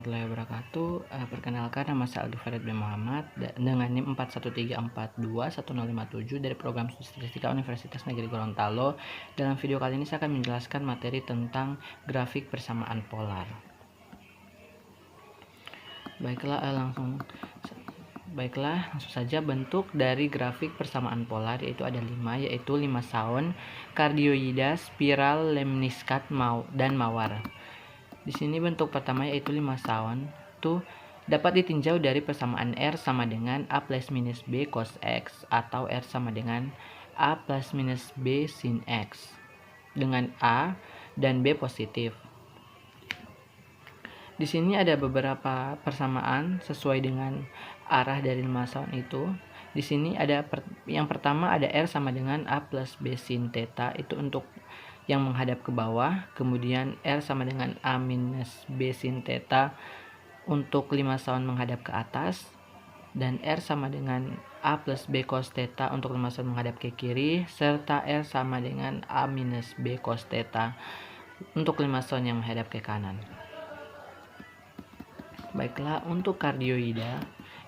Warahmatullahi wabarakatuh. Perkenalkan, nama saya Aldi Farid bin Muhammad dengan NIM 4134211057 dari program Statistika Universitas Negeri Gorontalo. Dalam video kali ini saya akan menjelaskan materi tentang grafik persamaan polar. Langsung saja. Bentuk dari grafik persamaan polar yaitu ada 5, yaitu limmason, cardioida, spiral, lemniscat, dan mawar. Di sini bentuk pertama yaitu limmason itu dapat ditinjau dari persamaan R sama dengan A plus minus B cos X atau R sama dengan A plus minus B sin X dengan A dan B positif. Di sini ada beberapa persamaan sesuai dengan arah dari limmason itu. Di sini ada yang pertama ada R sama dengan A plus B sin theta, itu untuk yang menghadap ke bawah. Kemudian R sama dengan A minus B sin theta untuk limmason menghadap ke atas, dan R sama dengan A plus B cos theta untuk limmason menghadap ke kiri, serta R sama dengan A minus B cos theta untuk limmason yang menghadap ke kanan. Baiklah, untuk cardioida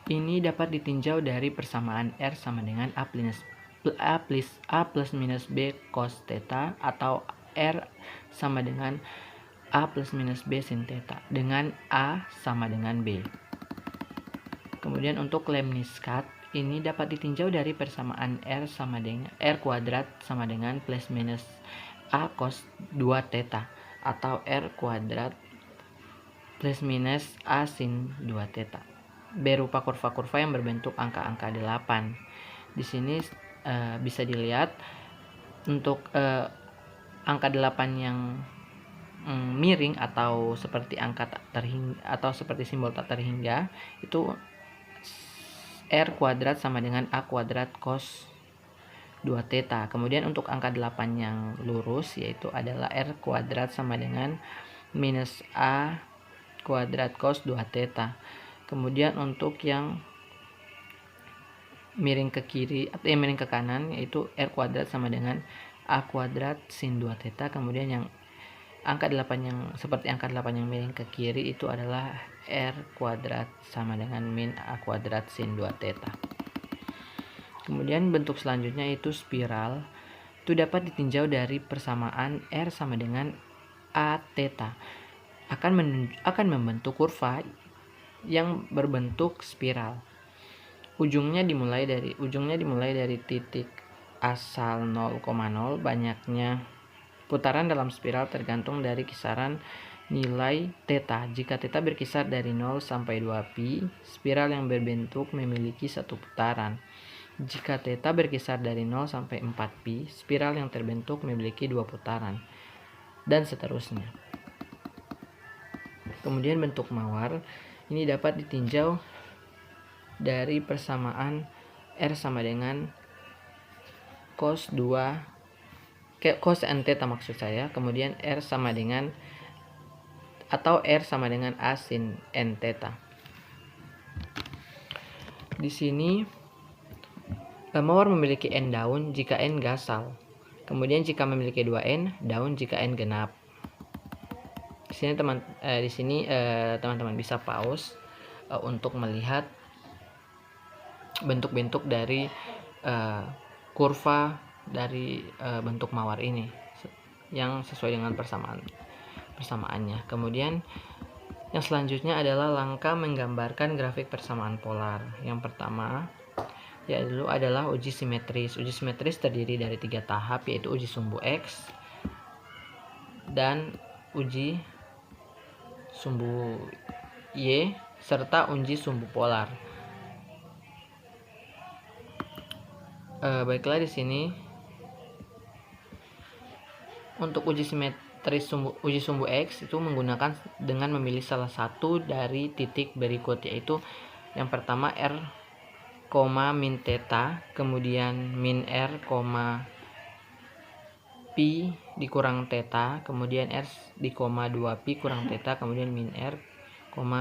ini dapat ditinjau dari persamaan R sama dengan A plus minus B cos theta atau R sama dengan A plus minus B sin theta dengan A sama dengan B. Kemudian untuk lemniscat ini dapat ditinjau dari persamaan R sama dengan R kuadrat sama dengan plus minus A cos 2 theta atau R kuadrat plus minus A sin 2 theta, berupa kurva-kurva yang berbentuk angka-angka 8. Di sini bisa dilihat untuk angka 8 yang miring atau seperti angka tak terhingga atau seperti simbol tak terhingga itu R kuadrat sama dengan A kuadrat cos 2 theta. Kemudian untuk angka 8 yang lurus yaitu adalah R kuadrat sama dengan minus A kuadrat cos 2 theta. Kemudian untuk yang miring ke kiri atau yang miring ke kanan yaitu R kuadrat sama dengan A kuadrat sin 2 theta. Kemudian yang angka 8 yang seperti angka 8 yang miring ke kiri itu adalah R kuadrat sama dengan min A kuadrat sin 2 theta. Kemudian bentuk selanjutnya itu spiral. Itu dapat ditinjau dari persamaan R sama dengan A theta. Akan membentuk kurva yang berbentuk spiral. Ujungnya dimulai dari titik asal 0,0. Banyaknya putaran dalam spiral tergantung dari kisaran nilai theta. Jika theta berkisar dari 0 sampai 2pi, spiral yang berbentuk memiliki satu putaran. Jika theta berkisar dari 0 sampai 4pi, spiral yang terbentuk memiliki 2 putaran, dan seterusnya. Kemudian bentuk mawar ini dapat ditinjau dari persamaan R sama dengan cos n theta maksud saya. Kemudian R sama dengan A sin n theta. Di sini mawar memiliki n daun jika n gasal. Kemudian jika memiliki 2n daun jika n genap. Di sini teman-teman bisa pause untuk melihat bentuk-bentuk dari kurva dari bentuk mawar ini yang sesuai dengan persamaannya. Kemudian yang selanjutnya adalah langkah menggambarkan grafik persamaan polar. Yang pertama yaitu adalah uji simetris. Uji simetris terdiri dari 3 tahap, yaitu uji sumbu X dan uji sumbu Y serta uji sumbu polar. Baiklah, di sini untuk uji simetris uji sumbu X itu menggunakan dengan memilih salah satu dari titik berikut, yaitu yang pertama R, min theta, kemudian min R, pi dikurang theta, kemudian R di 2pi kurang theta, kemudian min R,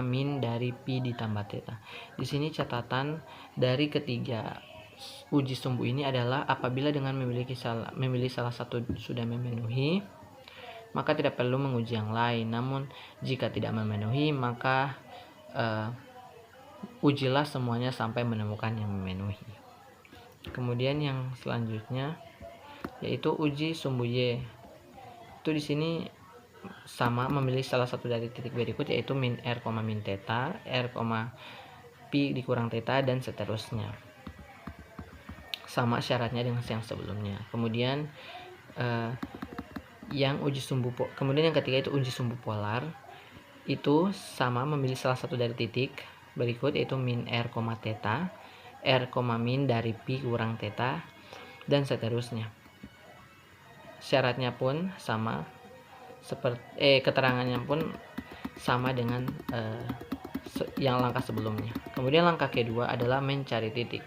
min dari pi ditambah theta. Di sini catatan dari ketiga uji sumbu ini adalah apabila dengan memilih salah satu sudah memenuhi, maka tidak perlu menguji yang lain. Namun jika tidak memenuhi, maka ujilah semuanya sampai menemukan yang memenuhi. Kemudian yang selanjutnya yaitu uji sumbu Y. Itu di sini sama, memilih salah satu dari titik berikut, yaitu min r, min theta, r, pi dikurang theta, dan seterusnya. Sama syaratnya dengan yang sebelumnya. Kemudian yang ketiga itu uji sumbu polar. Itu sama, memilih salah satu dari titik berikut, yaitu min r, theta, r, min dari pi kurang theta, dan seterusnya. Syaratnya pun sama, keterangannya pun sama dengan yang langkah sebelumnya. Kemudian langkah kedua adalah mencari titik.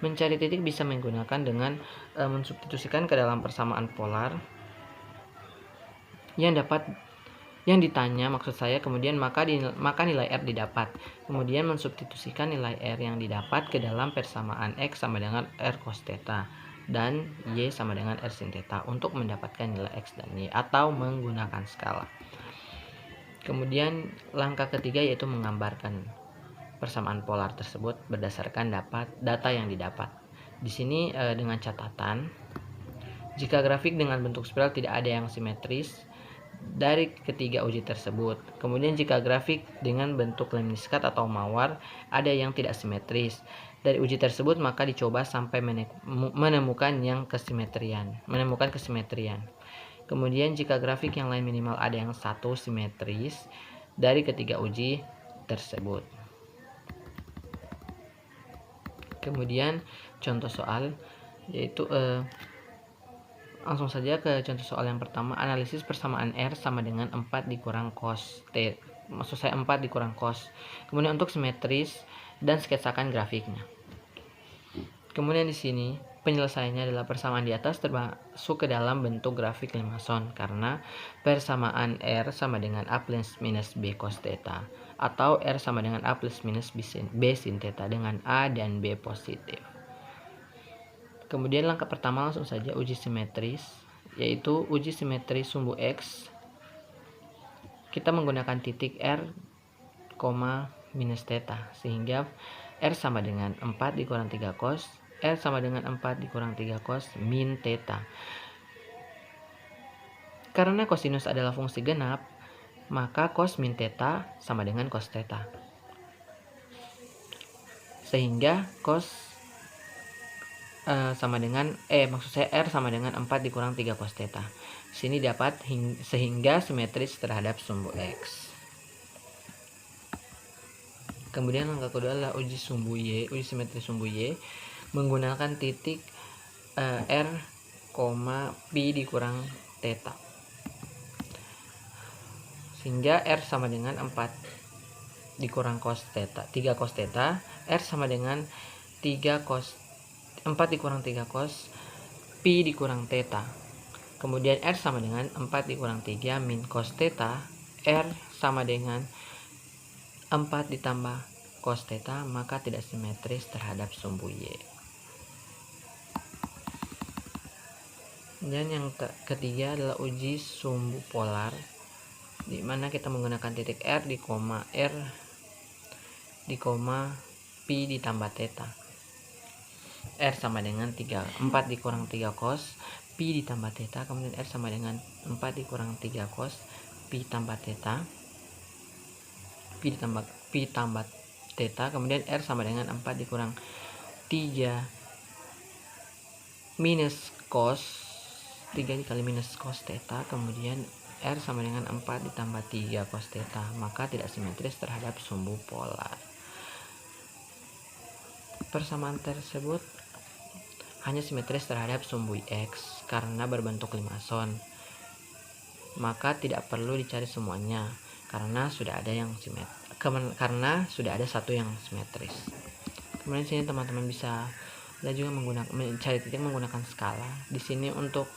Mencari titik bisa menggunakan dengan mensubstitusikan ke dalam persamaan polar yang ditanya, maksud saya, kemudian maka nilai R didapat. Kemudian mensubstitusikan nilai R yang didapat ke dalam persamaan X sama dengan R cos theta dan Y sama dengan R sin theta untuk mendapatkan nilai X dan Y, atau menggunakan skala. Kemudian langkah ketiga yaitu menggambarkan persamaan polar tersebut berdasarkan data yang didapat. Di sini dengan catatan, jika grafik dengan bentuk spiral tidak ada yang simetris dari ketiga uji tersebut. Kemudian jika grafik dengan bentuk lemniskat atau mawar ada yang tidak simetris dari uji tersebut, maka dicoba sampai menemukan kesimetrian. Kemudian jika grafik yang lain minimal ada yang satu simetris dari ketiga uji tersebut. Kemudian contoh soal yaitu langsung saja ke contoh soal yang pertama. Analisis persamaan R sama dengan 4 dikurang cos T. Maksud saya 4 dikurang cos. Kemudian untuk simetris dan sketsakan grafiknya. Kemudian di sini penyelesaiannya adalah persamaan di atas termasuk ke dalam bentuk grafik Limason karena persamaan R sama dengan A plus minus B cos theta, atau R sama dengan A plus minus B sin theta dengan A dan B positif. Kemudian langkah pertama langsung saja uji simetris, yaitu uji simetri sumbu X. Kita menggunakan titik R, minus theta, sehingga R sama dengan 4 dikurang 3 cos, R sama dengan 4 dikurang 3 cos min theta. Karena kosinus adalah fungsi genap, maka cos min theta sama dengan cos theta. Sehingga cos sama dengan R sama dengan 4 dikurang 3 cos theta. Sini dapat sehingga simetris terhadap sumbu X. Kemudian langkah kedua adalah uji sumbu Y, uji simetri sumbu Y menggunakan titik R, pi dikurang theta. Sehingga R sama dengan 4 dikurang cos theta, 3 cos theta, R sama dengan 4 dikurang 3 cos pi dikurang theta. Kemudian R sama dengan 4 dikurang 3 min cos theta. R sama dengan 4 ditambah cos theta, maka tidak simetris terhadap sumbu Y. Dan yang ketiga adalah uji sumbu polar, di mana kita menggunakan titik R di koma pi ditambah theta. R sama dengan 4 dikurang 3 cos pi ditambah theta. Kemudian R sama dengan 4 dikurang 3 cos pi tambah theta, pi tambah theta. Kemudian R sama dengan 4 dikurang 3 minus cos 3 dikali minus cos theta. Kemudian R sama dengan 4 ditambah 3 cos theta, maka tidak simetris terhadap sumbu polar. Persamaan tersebut hanya simetris terhadap sumbu X karena berbentuk Limason, maka tidak perlu dicari semuanya karena sudah ada satu yang simetris. Kemudian sini teman-teman bisa juga mencari titik menggunakan skala. Di sini untuk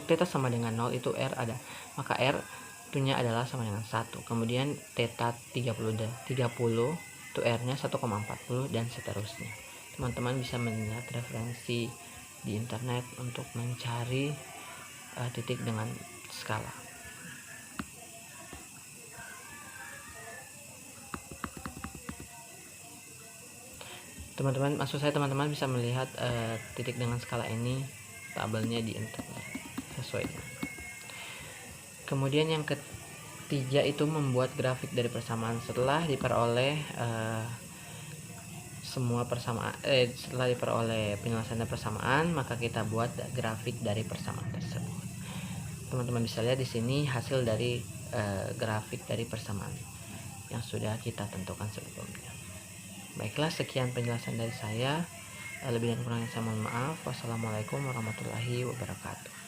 theta sama dengan 0 itu R ada, maka R itunya adalah sama dengan 1. Kemudian theta 30 itu R-nya 1,40 dan seterusnya. Teman-teman bisa melihat referensi di internet untuk mencari titik dengan skala. Teman-teman, maksud saya teman-teman bisa melihat titik dengan skala ini tabelnya di internet sesuai. Kemudian yang ketiga itu membuat grafik dari persamaan. Setelah diperoleh setelah diperoleh penyelesaian persamaan, maka kita buat grafik dari persamaan tersebut. Teman-teman bisa lihat di sini hasil dari grafik dari persamaan yang sudah kita tentukan sebelumnya. Baiklah, sekian penjelasan dari saya. Lebih dan kurangnya saya mohon maaf. Wassalamualaikum warahmatullahi wabarakatuh.